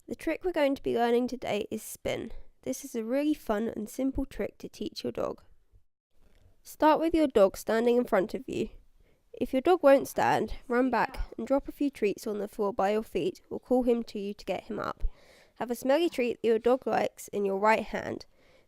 The trick we're going to be learning today is spin. This is a really fun and simple trick to teach your dog. Start with your dog standing in front of you. If your dog won't stand, run back and drop a few treats on the floor by your feet or call him to you to get him up. Have a smelly treat that your dog likes in your right hand.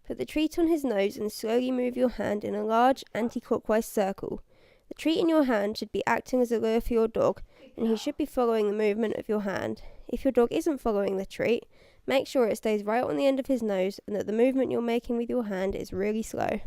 Put the treat on his nose and slowly move your hand in a large anti-clockwise circle. The treat in your hand should be acting as a lure for your dog, and he should be following the movement of your hand. If your dog isn't following the treat, make sure it stays right on the end of his nose and that the movement you're making with your hand is really slow.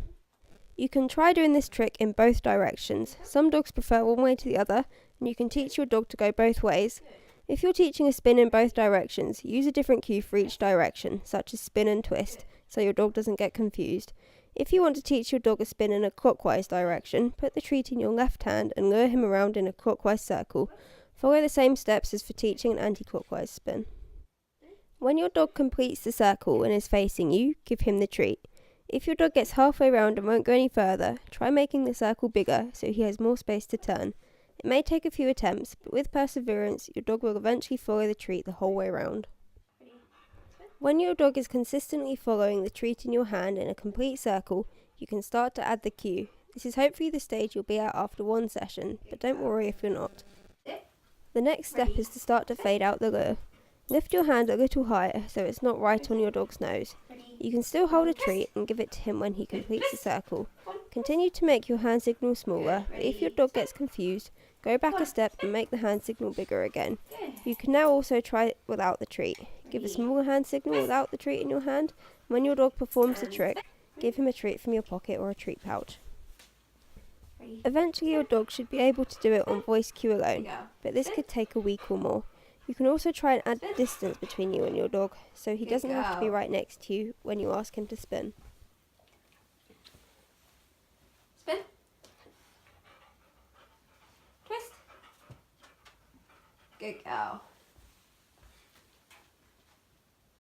You can try doing this trick in both directions. Some dogs prefer one way to the other, and you can teach your dog to go both ways. If you're teaching a spin in both directions, use a different cue for each direction, such as spin and twist, so your dog doesn't get confused. If you want to teach your dog a spin in a clockwise direction, put the treat in your left hand and lure him around in a clockwise circle. Follow the same steps as for teaching an anti-clockwise spin. When your dog completes the circle and is facing you, give him the treat. If your dog gets halfway round and won't go any further, try making the circle bigger so he has more space to turn. It may take a few attempts, but with perseverance, your dog will eventually follow the treat the whole way round. When your dog is consistently following the treat in your hand in a complete circle, you can start to add the cue. This is hopefully the stage you'll be at after one session, but don't worry if you're not. The next step is to start to fade out the lure. Lift your hand a little higher so it's not right on your dog's nose. You can still hold a treat and give it to him when he completes the circle. Continue to make your hand signal smaller, but if your dog gets confused, go back a step and make the hand signal bigger again. You can now also try it without the treat. Give a smaller hand signal without the treat in your hand. When your dog performs the trick, give him a treat from your pocket or a treat pouch. Eventually your dog should be able to do it on voice cue alone, but this could take a week or more. You can also try and add distance between you and your dog, so he doesn't have to be right next to you when you ask him to spin. Spin. Twist. Good girl.